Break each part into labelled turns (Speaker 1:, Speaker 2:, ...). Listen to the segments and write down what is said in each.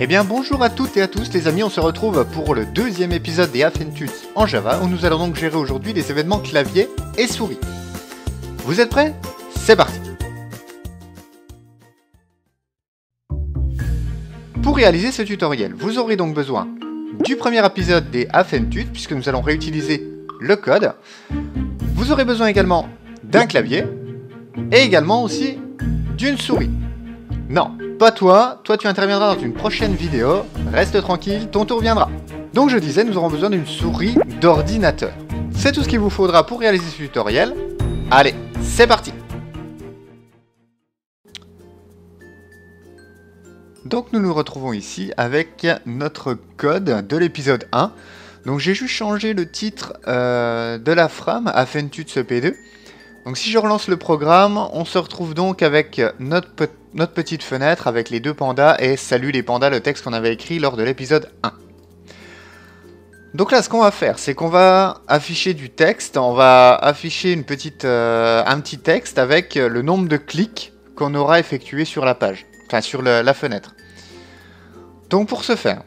Speaker 1: Eh bien bonjour à toutes et à tous les amis, on se retrouve pour le deuxième épisode des Affentuts en Java où nous allons donc gérer aujourd'hui les événements clavier et souris. Vous êtes prêts? C'est parti! Pour réaliser ce tutoriel, vous aurez donc besoin du premier épisode des Affentuts puisque nous allons réutiliser le code. Vous aurez besoin également d'un clavier et également aussi d'une souris. Non, pas toi, tu interviendras dans une prochaine vidéo, reste tranquille, ton tour viendra. Donc je disais, nous aurons besoin d'une souris d'ordinateur. C'est tout ce qu'il vous faudra pour réaliser ce tutoriel. Allez, c'est parti! Donc nous nous retrouvons ici avec notre code de l'épisode 1. Donc j'ai juste changé le titre de la frame, Affentuts EP2. Donc si je relance le programme, on se retrouve donc avec notre petite fenêtre avec les deux pandas et salut les pandas, le texte qu'on avait écrit lors de l'épisode 1. Donc là, ce qu'on va faire, c'est qu'on va afficher du texte, on va afficher un petit texte avec le nombre de clics qu'on aura effectué sur la page, enfin sur la fenêtre. Donc pour ce faire,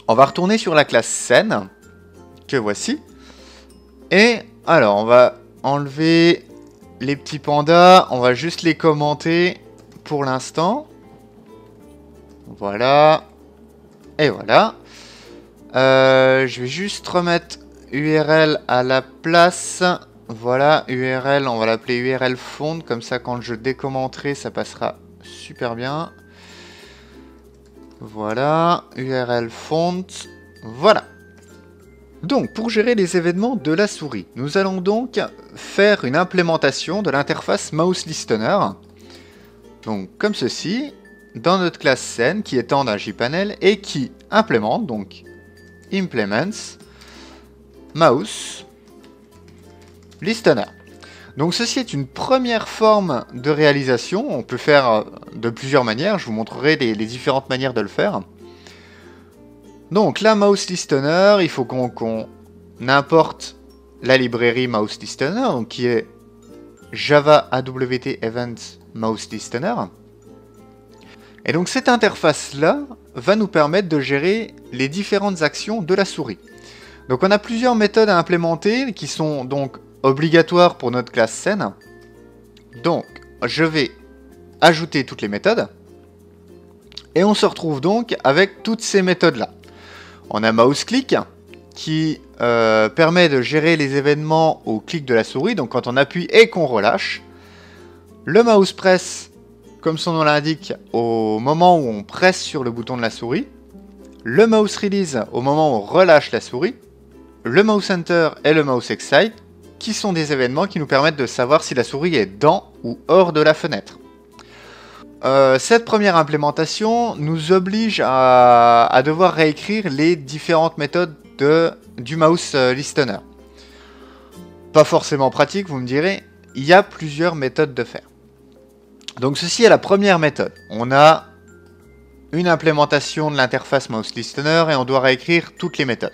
Speaker 1: on va retourner sur la classe scène, que voici, et alors on va enlever les petits pandas, on va juste les commenter pour l'instant. Voilà. Et voilà. Je vais juste remettre URL à la place. Voilà, URL, on va l'appeler URL font, comme ça quand je décommenterai, ça passera super bien. Voilà, URL font. Voilà. Donc, pour gérer les événements de la souris, nous allons donc faire une implémentation de l'interface Mouse Listener. Donc, comme ceci, dans notre classe scène qui étend d'un JPanel et qui implémente, donc implements Mouse Listener. Donc, ceci est une première forme de réalisation. On peut faire de plusieurs manières. Je vous montrerai les différentes manières de le faire. Donc la Mouse Listener, il faut qu'on importe la librairie Mouse Listener, donc qui est Java AWT Event Mouse Listener. Et donc cette interface-là va nous permettre de gérer les différentes actions de la souris. Donc on a plusieurs méthodes à implémenter qui sont donc obligatoires pour notre classe scène. Donc je vais ajouter toutes les méthodes. Et on se retrouve donc avec toutes ces méthodes-là. On a mouse-click qui permet de gérer les événements au clic de la souris, donc quand on appuie et qu'on relâche. Le mouse-press, comme son nom l'indique, au moment où on presse sur le bouton de la souris. Le mouse-release, au moment où on relâche la souris. Le mouse-enter et le mouse-excite, qui sont des événements qui nous permettent de savoir si la souris est dans ou hors de la fenêtre. Cette première implémentation nous oblige à devoir réécrire les différentes méthodes du Mouse Listener. Pas forcément pratique, vous me direz, il y a plusieurs méthodes de faire. Donc ceci est la première méthode. On a une implémentation de l'interface Mouse Listener et on doit réécrire toutes les méthodes.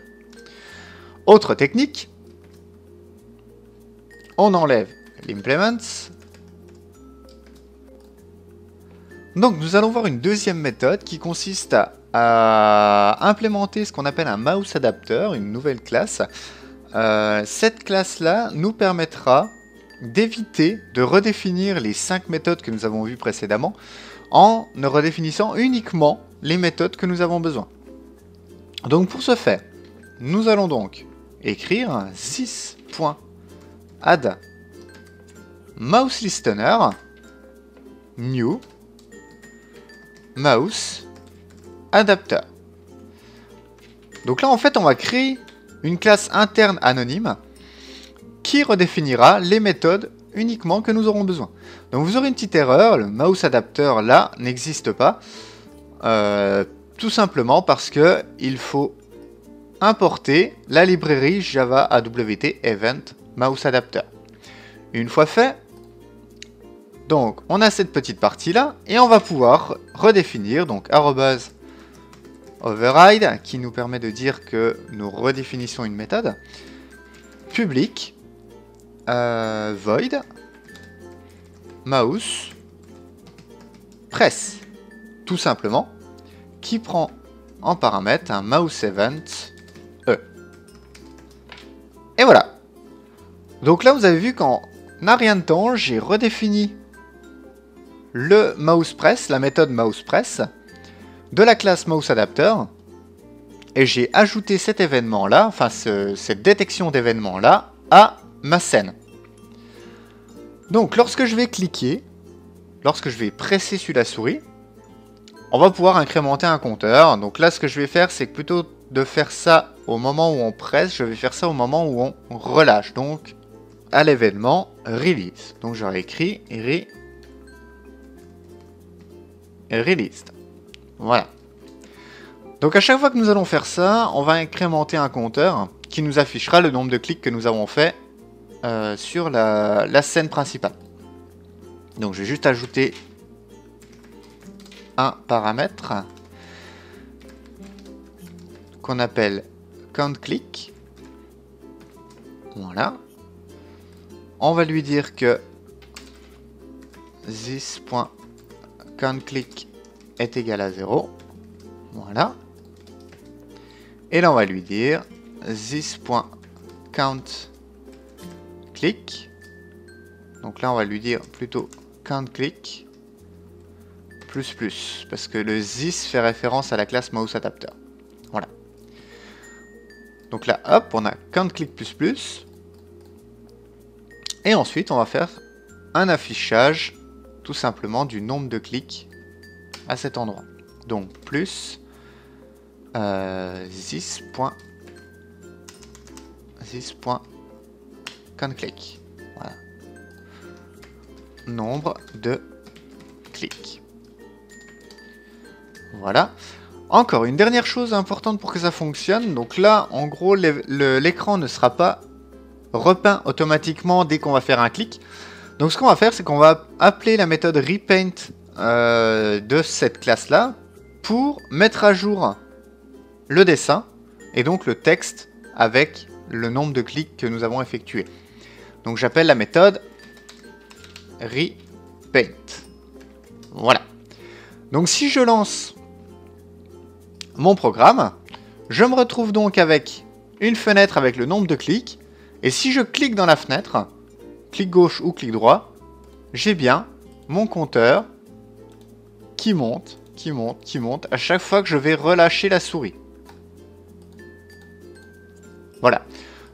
Speaker 1: Autre technique, on enlève l'implements. Donc nous allons voir une deuxième méthode qui consiste à implémenter ce qu'on appelle un mouse adapter, une nouvelle classe. Cette classe-là nous permettra d'éviter de redéfinir les 5 méthodes que nous avons vues précédemment en ne redéfinissant uniquement les méthodes que nous avons besoin. Donc pour ce faire, nous allons donc écrire sys.add mouse listener new mouse adapter. Donc là en fait on va créer une classe interne anonyme qui redéfinira les méthodes uniquement que nous aurons besoin. Donc vous aurez une petite erreur, le mouse adapter là n'existe pas, tout simplement parce que il faut importer la librairie Java AWT Event Mouse Adapter. Une fois fait, donc on a cette petite partie là et on va pouvoir redéfinir donc @override qui nous permet de dire que nous redéfinissons une méthode, public void mouse press, tout simplement, qui prend en paramètre un mouse event E. Et voilà. Donc là, vous avez vu qu'en un rien de temps, j'ai redéfini le mouse press, la méthode mouse press, de la classe mouse adapter, et j'ai ajouté cet événement-là, enfin cette détection d'événement-là, à ma scène. Donc lorsque je vais cliquer, lorsque je vais presser sur la souris, on va pouvoir incrémenter un compteur. Donc là, ce que je vais faire, c'est que plutôt de faire ça au moment où on presse, je vais faire ça au moment où on relâche. Donc, à l'événement release. Donc, j'aurais écrit released. Voilà. Donc, à chaque fois que nous allons faire ça, on va incrémenter un compteur qui nous affichera le nombre de clics que nous avons fait sur la scène principale. Donc, je vais juste ajouter un paramètre qu'on appelle countClick. Voilà. On va lui dire que this.countClick est égal à 0. Voilà. Et là, on va lui dire this.countClick. Donc là, on va lui dire plutôt countClick plus, parce que le this fait référence à la classe mouse adapter. Voilà. Donc là, hop, on a countClick plus. Et ensuite, on va faire un affichage, tout simplement, du nombre de clics à cet endroit. Donc, plus this.countClick. Voilà. Nombre de clics. Voilà. Encore une dernière chose importante pour que ça fonctionne. Donc là, en gros, l'écran ne sera pas repeint automatiquement dès qu'on va faire un clic. Donc ce qu'on va faire, c'est qu'on va appeler la méthode repaint de cette classe-là pour mettre à jour le dessin et donc le texte avec le nombre de clics que nous avons effectué. Donc j'appelle la méthode repaint. Voilà. Donc si je lance mon programme, je me retrouve donc avec une fenêtre avec le nombre de clics. Et si je clique dans la fenêtre, clic gauche ou clic droit, j'ai bien mon compteur qui monte à chaque fois que je vais relâcher la souris. Voilà.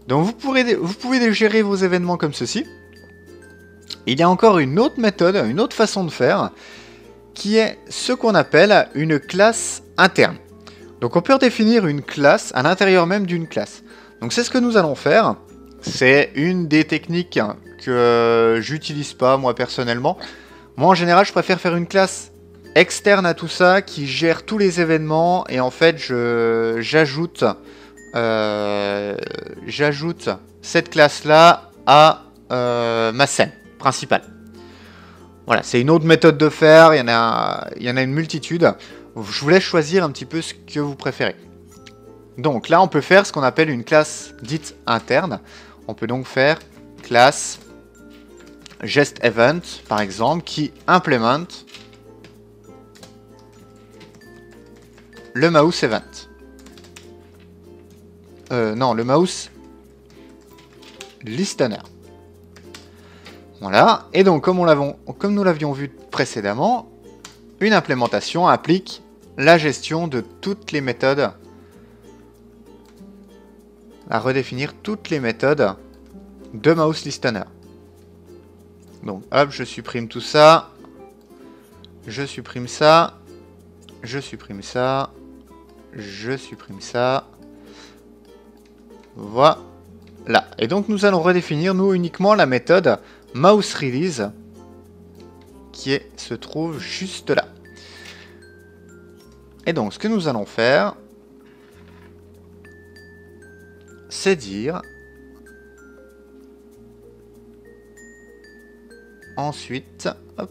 Speaker 1: Donc vous pouvez gérer vos événements comme ceci. Il y a encore une autre méthode, une autre façon de faire, qui est ce qu'on appelle une classe interne. Donc on peut définir une classe à l'intérieur même d'une classe. Donc c'est ce que nous allons faire. C'est une des techniques que j'utilise pas moi personnellement. Moi en général je préfère faire une classe externe à tout ça qui gère tous les événements et en fait j'ajoute cette classe là à ma scène principale. Voilà, c'est une autre méthode de faire, il y en a une multitude. Je vous laisse choisir un petit peu ce que vous préférez. Donc là, on peut faire ce qu'on appelle une classe dite interne. On peut donc faire classe GestEvent, par exemple, qui implémente le mouse event. Non, le mouse listener. Voilà. Et donc, comme nous l'avions vu précédemment, une implémentation implique la gestion de toutes les méthodes, à redéfinir toutes les méthodes de mouse listener. Donc, hop, je supprime tout ça. Je supprime ça. Je supprime ça. Je supprime ça. Voilà. Et donc, nous allons redéfinir, nous, uniquement la méthode mouse release qui se trouve juste là. Et donc, ce que nous allons faire, c'est dire ensuite, hop,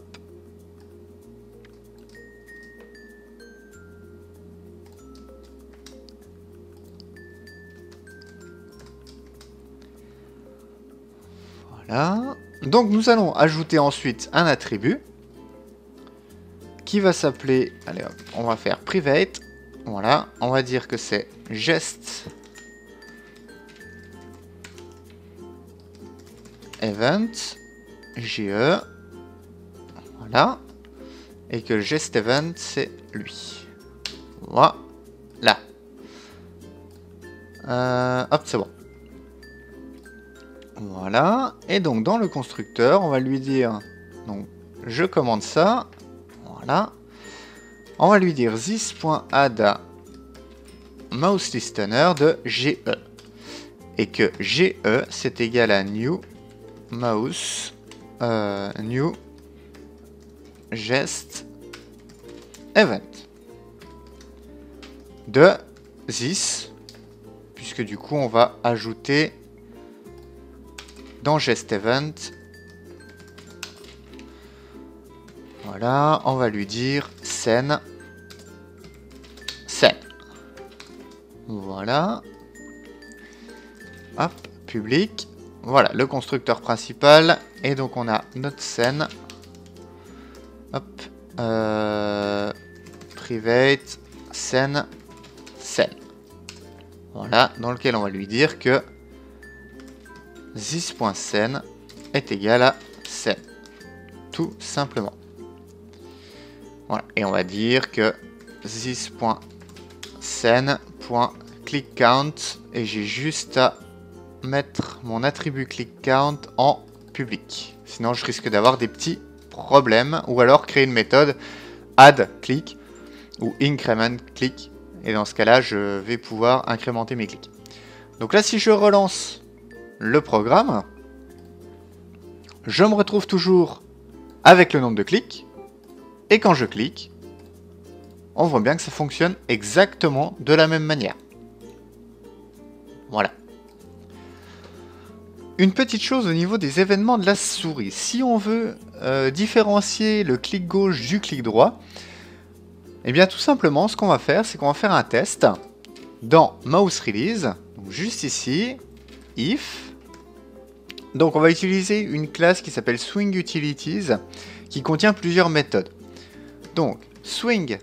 Speaker 1: voilà. Donc nous allons ajouter ensuite un attribut qui va s'appeler, allez hop, on va faire private Voilà, on va dire que c'est gest event GE. Voilà. Et que gest event c'est lui. Voilà. Hop, c'est bon. Voilà. Et donc dans le constructeur, on va lui dire, donc je commande ça. Voilà. On va lui dire this.add mouse listener de GE. Et que GE c'est égal à new mouse new gest event de this, puisque du coup on va ajouter dans gest event, voilà, on va lui dire scène. Voilà, hop, public, voilà le constructeur principal, et donc on a notre scène, hop, private scène, voilà, dans lequel on va lui dire que this.scène est égal à scène, tout simplement. Voilà, et on va dire que this.scène.clickCount, et j'ai juste à mettre mon attribut clickCount en public. Sinon, je risque d'avoir des petits problèmes, ou alors créer une méthode add click ou increment click, et dans ce cas-là, je vais pouvoir incrémenter mes clics. Donc là, si je relance le programme, je me retrouve toujours avec le nombre de clics, et quand je clique, on voit bien que ça fonctionne exactement de la même manière. Voilà. Une petite chose au niveau des événements de la souris. Si on veut différencier le clic gauche du clic droit, eh bien tout simplement, ce qu'on va faire, c'est qu'on va faire un test dans mouse release, donc juste ici, if. Donc on va utiliser une classe qui s'appelle swing utilities, qui contient plusieurs méthodes. Donc swing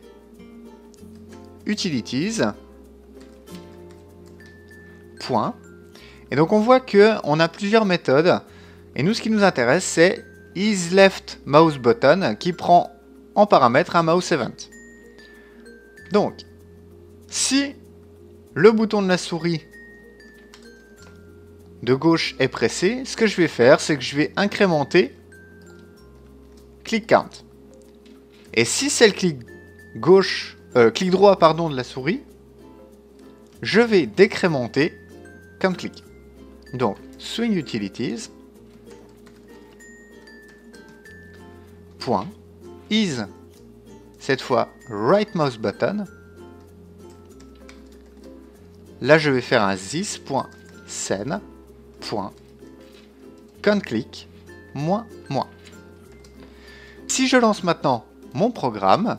Speaker 1: utilities point. Et donc on voit que on a plusieurs méthodes, et nous ce qui nous intéresse c'est isLeftMouseButton qui prend en paramètre un mouse event. Donc si le bouton de la souris de gauche est pressé, ce que je vais faire c'est que je vais incrémenter click count. Et si c'est le clic droit pardon, de la souris, je vais décrémenter comme clic. Donc, swing utilities, point, is, cette fois, right mouse button. Là, je vais faire un this.scène, point, conclick, moins. Si je lance maintenant mon programme,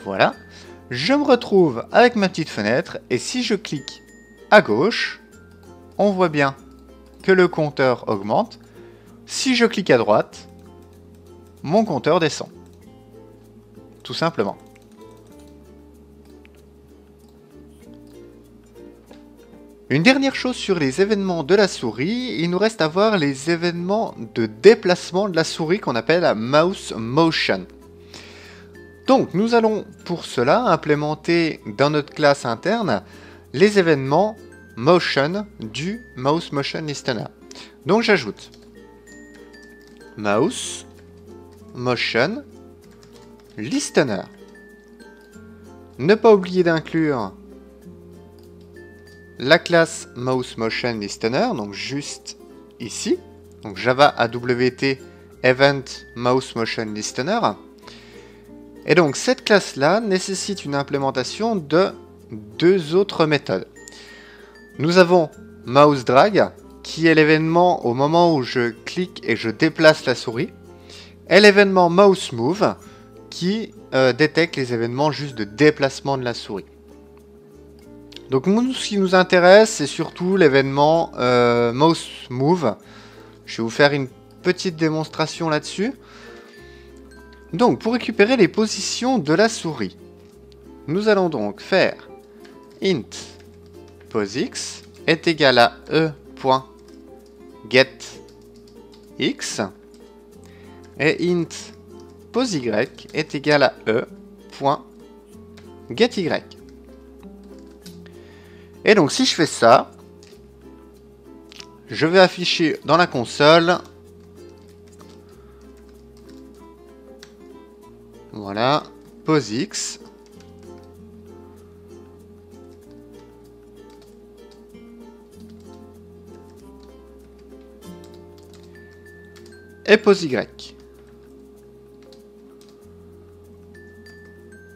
Speaker 1: voilà, je me retrouve avec ma petite fenêtre, et si je clique à gauche, on voit bien que le compteur augmente. Si je clique à droite, mon compteur descend. Tout simplement. Une dernière chose sur les événements de la souris, il nous reste à voir les événements de déplacement de la souris qu'on appelle mouse motion. Donc nous allons pour cela implémenter dans notre classe interne les événements motion du mouse motion listener. Donc j'ajoute mouse motion listener. Ne pas oublier d'inclure la classe mouse motion listener, donc juste ici, donc Java AWT event mouse motion listener. Et donc cette classe là nécessite une implémentation de deux autres méthodes. Nous avons mouse drag qui est l'événement au moment où je clique et je déplace la souris, et l'événement mouse move qui détecte les événements juste de déplacement de la souris. Donc nous, ce qui nous intéresse, c'est surtout l'événement mouse move. Je vais vous faire une petite démonstration là-dessus. Donc pour récupérer les positions de la souris, Nous allons donc faire int posix est égal à e.getX et int posy est égal à e.getY. Et donc si je fais ça, je vais afficher dans la console, voilà, posix et posy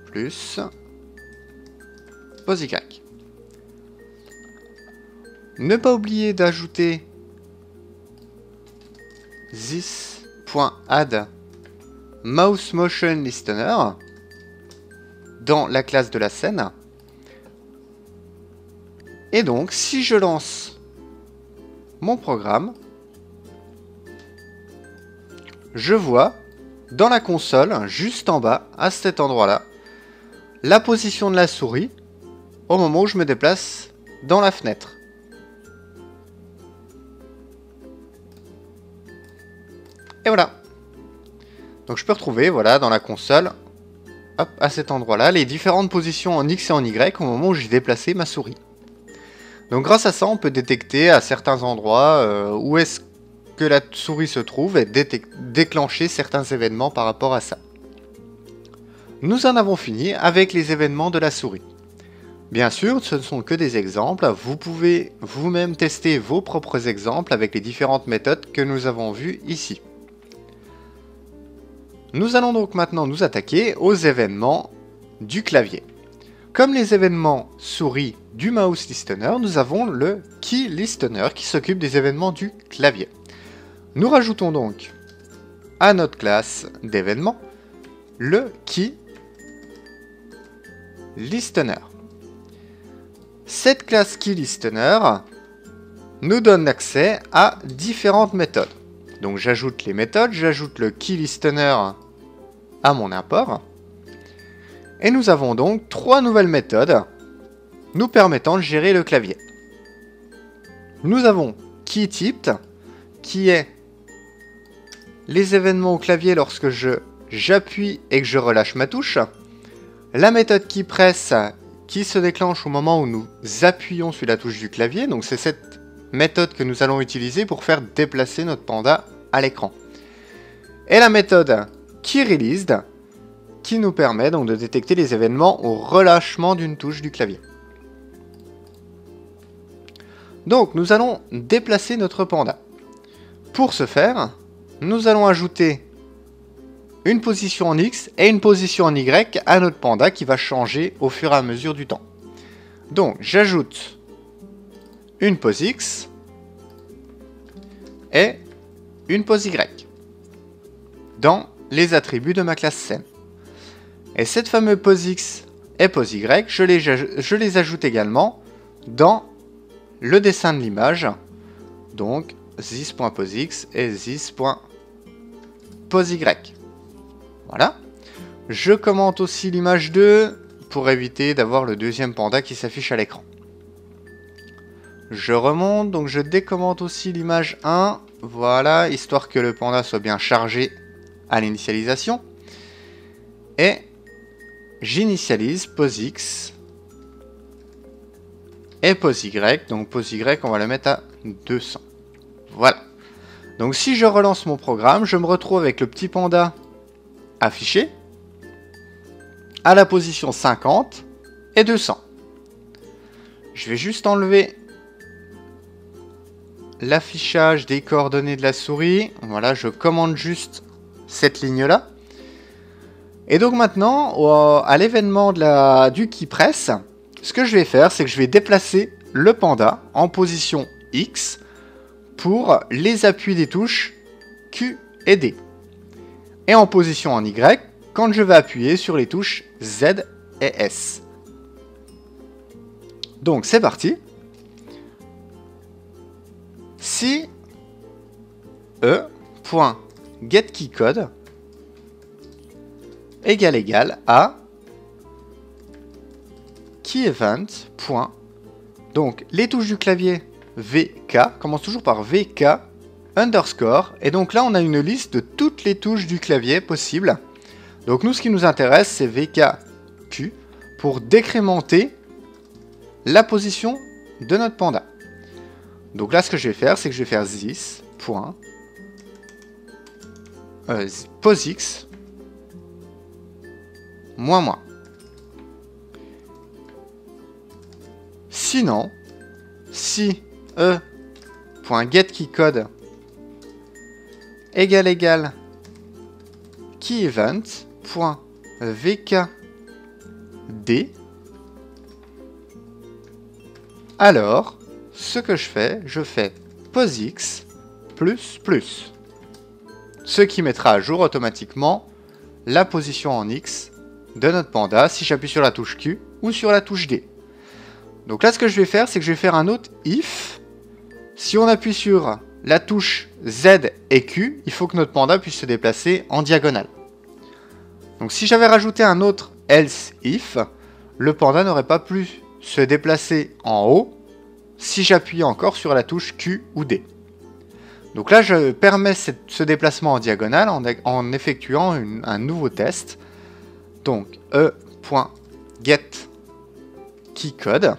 Speaker 1: plus posy. Ne pas oublier d'ajouter this.add mouse motion listener dans la classe de la scène. Et donc, si je lance mon programme, je vois dans la console, juste en bas, à cet endroit-là, la position de la souris au moment où je me déplace dans la fenêtre. Et voilà. Donc je peux retrouver, voilà, dans la console, hop, à cet endroit-là, les différentes positions en X et en Y au moment où j'ai déplacé ma souris. Donc grâce à ça, on peut détecter à certains endroits où est-ce que la souris se trouve et déclencher certains événements par rapport à ça. Nous en avons fini avec les événements de la souris. Bien sûr, ce ne sont que des exemples, vous pouvez vous-même tester vos propres exemples avec les différentes méthodes que nous avons vues ici. Nous allons donc maintenant nous attaquer aux événements du clavier. Comme les événements souris du mouse listener, nous avons le key listener qui s'occupe des événements du clavier. Nous rajoutons donc à notre classe d'événements le key listener. Cette classe key listener nous donne accès à différentes méthodes. Donc j'ajoute les méthodes, j'ajoute le key listener à mon import. Et nous avons donc 3 nouvelles méthodes nous permettant de gérer le clavier. Nous avons keyTyped, qui est les événements au clavier lorsque j'appuie et que je relâche ma touche. La méthode keyPress, qui se déclenche au moment où nous appuyons sur la touche du clavier. Donc c'est cette méthode que nous allons utiliser pour faire déplacer notre panda à l'écran. Et la méthode keyReleased, qui nous permet donc de détecter les événements au relâchement d'une touche du clavier. Donc nous allons déplacer notre panda. Pour ce faire, nous allons ajouter une position en X et une position en Y à notre panda qui va changer au fur et à mesure du temps. Donc j'ajoute une pose X et une pose Y dans les attributs de ma classe scène. Et cette fameuse pose X et pose Y, je les ajoute également dans le dessin de l'image. Donc this.poseX et this.poseY. Voilà. Je commente aussi l'image 2 pour éviter d'avoir le deuxième panda qui s'affiche à l'écran. Je remonte, donc je décommente aussi l'image 1. Voilà, histoire que le panda soit bien chargé à l'initialisation. Et j'initialise pose X et pose Y. Donc pose Y, on va le mettre à 200. Voilà. Donc si je relance mon programme, je me retrouve avec le petit panda affiché à la position 50 et 200. Je vais juste enlever l'affichage des coordonnées de la souris. Voilà, je commande juste cette ligne-là. Et donc maintenant, à l'événement du keyPress, ce que je vais faire, c'est que je vais déplacer le panda en position X pour les appuis des touches Q et D. Et en position en Y, quand je vais appuyer sur les touches Z et S. Donc c'est parti. Si e.getKeyCode égale à keyEvent. Donc les touches du clavier VK commencent toujours par VK underscore. Et donc là, on a une liste de toutes les touches du clavier possibles. Donc nous, ce qui nous intéresse, c'est VKQ pour décrémenter la position de notre panda. Donc là, ce que je vais faire, c'est que je vais faire this. POSIX moins. Sinon, si e.getKeyCode égale keyEvent.vkd, alors ce que je fais POSIX plus, ce qui mettra à jour automatiquement la position en X de notre panda si j'appuie sur la touche Q ou sur la touche D. Donc là, ce que je vais faire, c'est que je vais faire un autre if. Si on appuie sur la touche Z et Q, il faut que notre panda puisse se déplacer en diagonale. Donc si j'avais rajouté un autre else if, le panda n'aurait pas pu se déplacer en haut si j'appuie encore sur la touche Q ou D. Donc là, je permets ce déplacement en diagonale en effectuant un nouveau test. Donc e.getKeyCode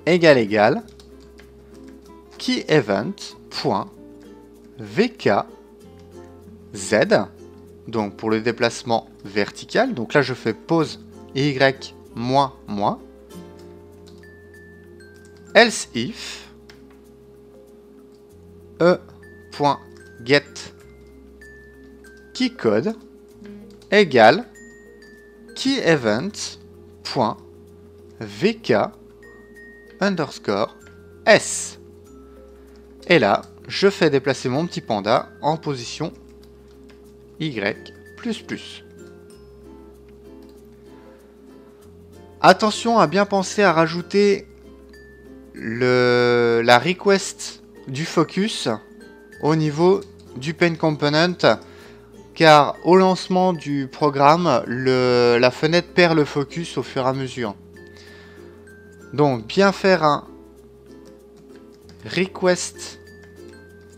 Speaker 1: égale keyEvent.vkz, donc pour le déplacement vertical. Donc là, je fais pause y moins, else if e.getKeyCode égale keyEvent.vk underscore s. Et là, je fais déplacer mon petit panda en position y++. Attention à bien penser à rajouter la request du focus au niveau du paint component, car au lancement du programme, la fenêtre perd le focus au fur et à mesure. Donc bien faire un request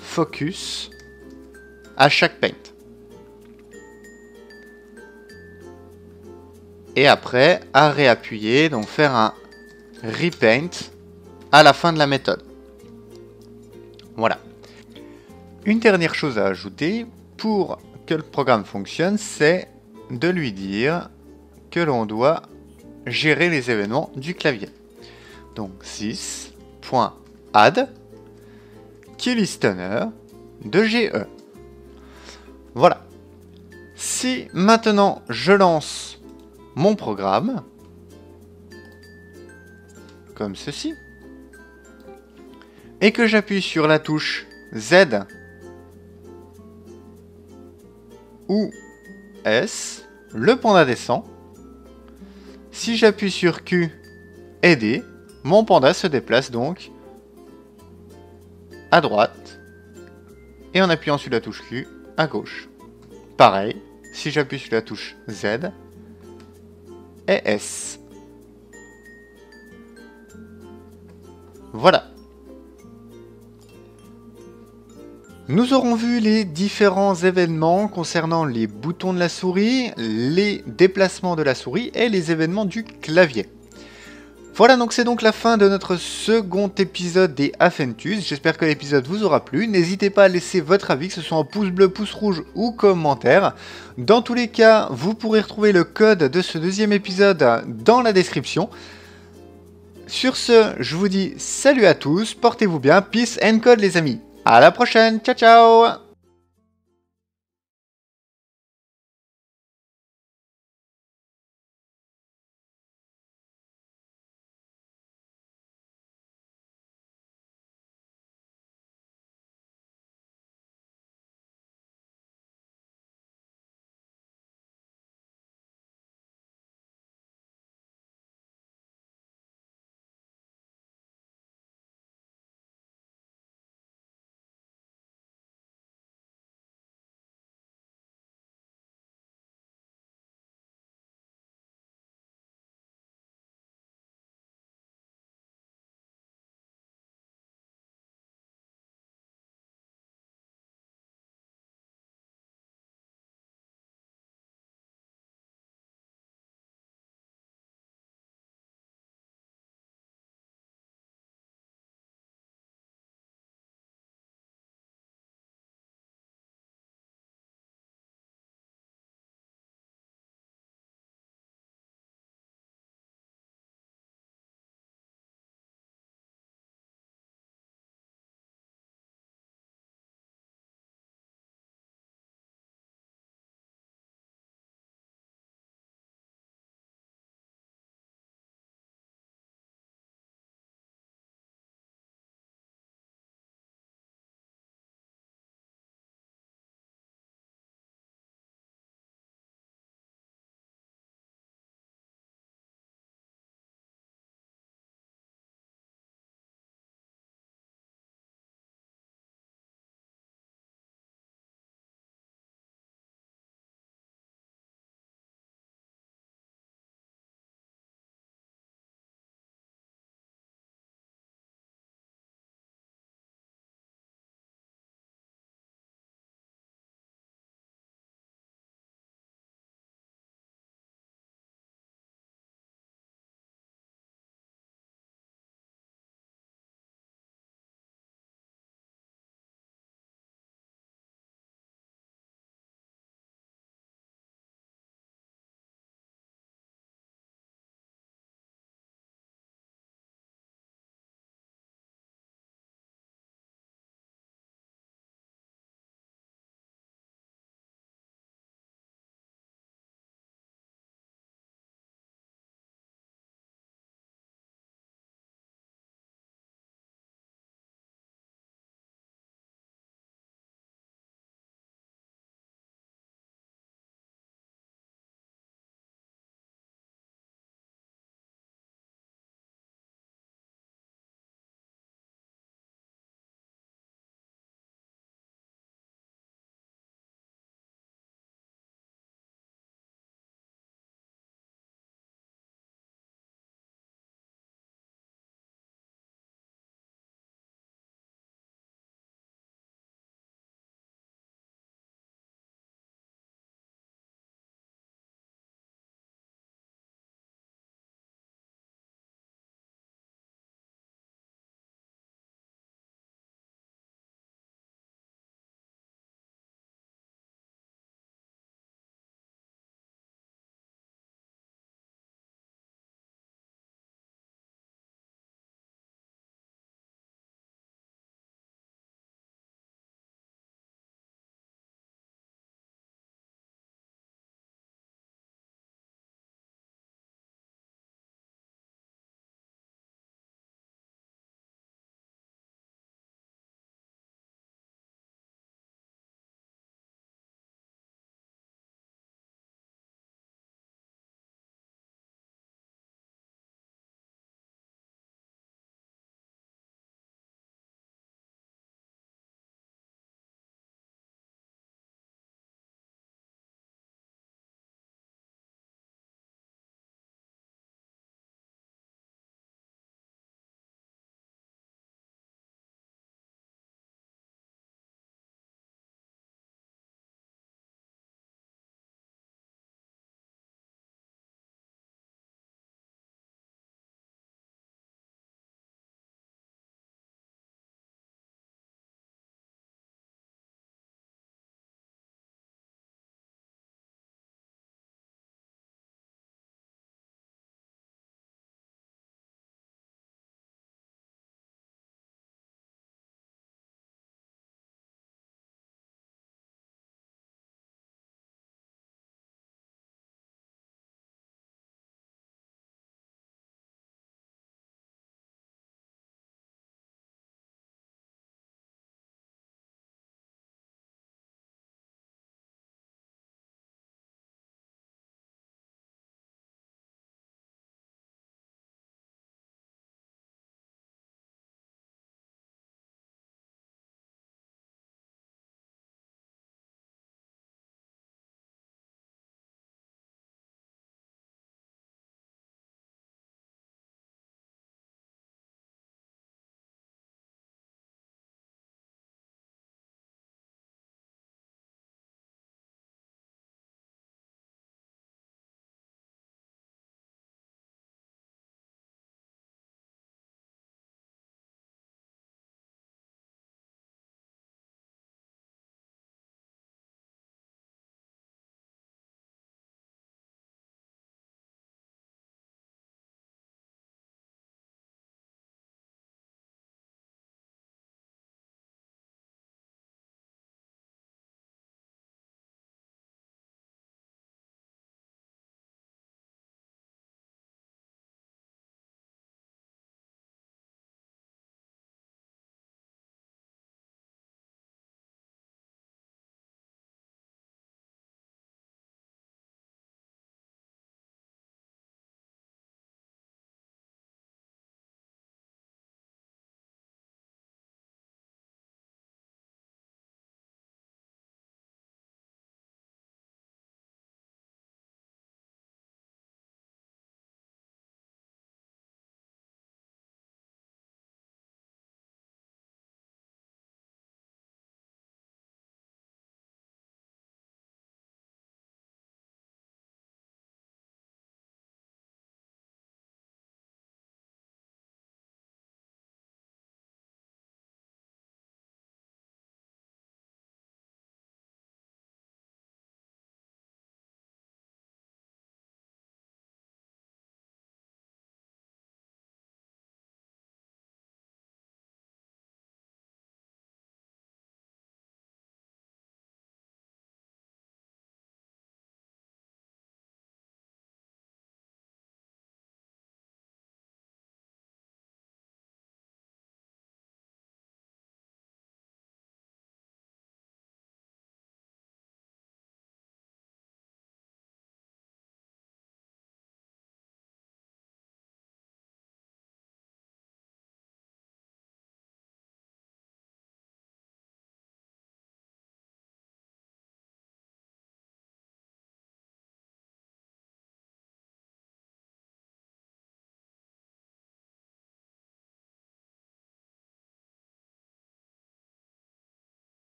Speaker 1: focus à chaque paint. Et après, à réappuyer, donc faire un repaint à la fin de la méthode. Voilà. Une dernière chose à ajouter pour que le programme fonctionne, c'est de lui dire que l'on doit gérer les événements du clavier. Donc this.add keyListener de GE. Voilà. Si maintenant je lance mon programme, comme ceci, et que j'appuie sur la touche Z ou S, le panda descend. Si j'appuie sur Q et D, mon panda se déplace donc à droite, et en appuyant sur la touche Q, à gauche. Pareil, si j'appuie sur la touche Z et S. Voilà. Nous aurons vu les différents événements concernant les boutons de la souris, les déplacements de la souris et les événements du clavier. Voilà, donc c'est donc la fin de notre second épisode des Afentus. J'espère que l'épisode vous aura plu. N'hésitez pas à laisser votre avis, que ce soit en pouce bleu, pouce rouge ou commentaire. Dans tous les cas, vous pourrez retrouver le code de ce deuxième épisode dans la description. Sur ce, je vous dis salut à tous, portez-vous bien, peace and code les amis. À la prochaine, ciao ciao!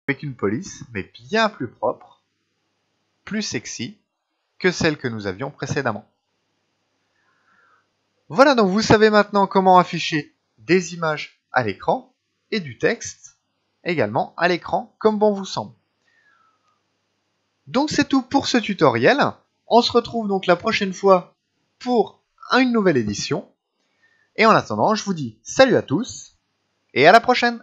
Speaker 1: avec une police, mais bien plus propre, plus sexy que celle que nous avions précédemment. Voilà, donc vous savez maintenant comment afficher des images à l'écran et du texte également à l'écran comme bon vous semble. Donc c'est tout pour ce tutoriel. On se retrouve donc la prochaine fois pour une nouvelle édition. Et en attendant, je vous dis salut à tous et à la prochaine!